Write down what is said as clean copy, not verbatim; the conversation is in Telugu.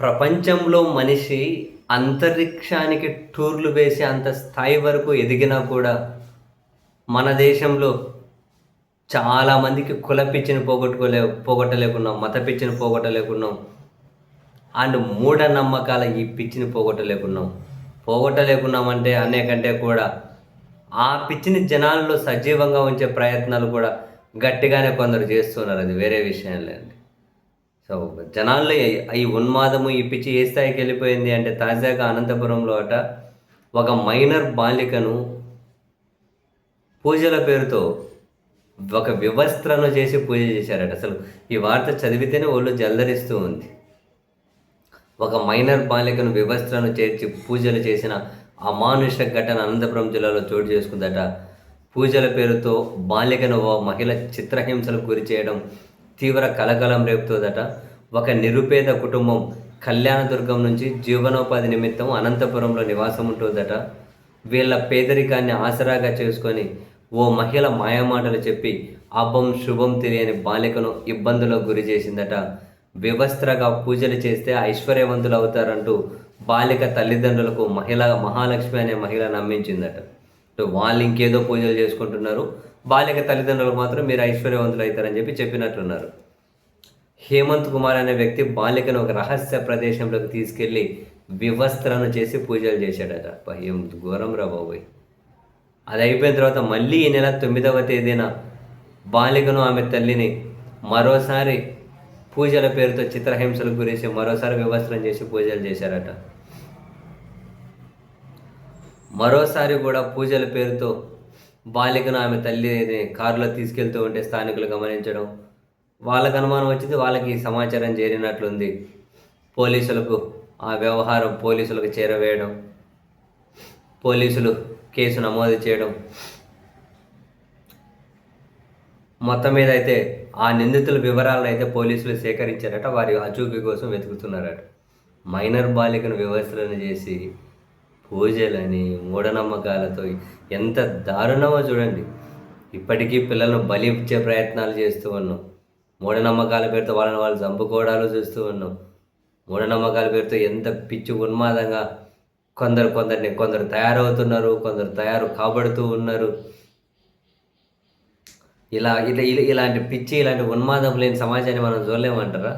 ప్రపంచంలో మనిషి అంతరిక్షానికి టూర్లు వేసే అంత స్థాయి వరకు ఎదిగినా కూడా మన దేశంలో చాలామందికి కుల పిచ్చిని పోగొట్టలేకున్నాం, మత పిచ్చిని పోగొట్టలేకున్నాం. అండ్ మూఢనమ్మకాల ఈ పిచ్చిని పోగొట్టలేకున్నాం. పోగొట్టలేకున్నామంటే అనేకంటే కూడా ఆ పిచ్చిని జనాల్లో సజీవంగా ఉంచే ప్రయత్నాలు కూడా గట్టిగానే కొందరు చేస్తున్నారు. అది వేరే విషయం లేండి. సో, జనాల్లో ఈ ఉన్మాదము, ఈ పిచ్చి ఏ స్థాయికి వెళ్ళిపోయింది అంటే తాజాగా అనంతపురంలో ఒక మైనర్ బాలికను పూజల పేరుతో ఒక వివస్త్రను చేసి పూజ చేశారట. అసలు ఈ వార్త చదివితేనే ఒళ్ళు జలదరిస్తూ ఉంది. ఒక మైనర్ బాలికను వివస్త్రను చేర్చి పూజలు చేసిన అమానుష ఘటన అనంతపురం జిల్లాలో చోటు చేసుకుందట. పూజల పేరుతో బాలికను ఓ మహిళ చిత్రహింసలకు గురి చేయడం తీవ్ర కలకలం రేపుతోదట. ఒక నిరుపేద కుటుంబం కళ్యాణదుర్గం నుంచి జీవనోపాధి నిమిత్తం అనంతపురంలో నివాసం ఉంటుందట. వీళ్ళ పేదరికాన్ని ఆసరాగా చేసుకొని ఓ మహిళ మాయమాటలు చెప్పి అభం శుభం తెలియని బాలికను ఇబ్బందులకు గురి చేసిందట. వివస్త్రగా పూజలు చేస్తే ఐశ్వర్యవంతులు అవుతారంటూ బాలిక తల్లిదండ్రులకు మహాలక్ష్మి అనే మహిళ నమ్మించిందట. వాళ్ళు ఇంకేదో పూజలు చేసుకుంటున్నారు, బాలిక తల్లిదండ్రులకు మాత్రం మీరు ఐశ్వర్యవంతులు అవుతారని చెప్పినట్లున్నారు. హేమంత్ కుమార్ అనే వ్యక్తి బాలికను ఒక రహస్య ప్రదేశంలోకి తీసుకెళ్లి వివస్త్రను చేసి పూజలు చేశాడట. ఏం ఘోరం రా బాబోయ్. అది అయిపోయిన తర్వాత మళ్ళీ ఈ నెల 9వ తేదీన బాలికను ఆమె తల్లిని మరోసారి పూజల పేరుతో చిత్రహింసలకు గురించి మరోసారి వివస్త్రం చేసి పూజలు చేశారట. మరోసారి కూడా పూజల పేరుతో బాలికను ఆమె తల్లిని కారులో తీసుకెళ్తూ ఉంటే స్థానికులు గమనించడం, వాళ్ళకు అనుమానం వచ్చింది. వాళ్ళకి సమాచారం చేరినట్లుంది. పోలీసులకు ఆ వ్యవహారం పోలీసులకు చేరవేయడం, పోలీసులు కేసు నమోదు చేయడం, మొత్తం మీద అయితే ఆ నిందితుల వివరాలను అయితే పోలీసులు సేకరించారట. వారి అచూకీ కోసం వెతుకుతున్నారట. మైనర్ బాలికను వ్యవస్థలను చేసి పూజలని మూఢనమ్మకాలతో ఎంత దారుణమో చూడండి. ఇప్పటికీ పిల్లలను బలి ఇచ్చే ప్రయత్నాలు చేస్తూ ఉన్నాం. మూఢనమ్మకాల పేరుతో వాళ్ళు చంపుకోవడాలు చూస్తూ ఉన్నాం. మూఢనమ్మకాల పేరుతో ఎంత పిచ్చి ఉన్మాదంగా కొందరు తయారవుతున్నారు, కొందరు తయారు కాబడుతూ ఉన్నారు. ఇలాంటి పిచ్చి, ఇలాంటి ఉన్మాదం లేని సమాజాన్ని మనం చూడలేమంటారా?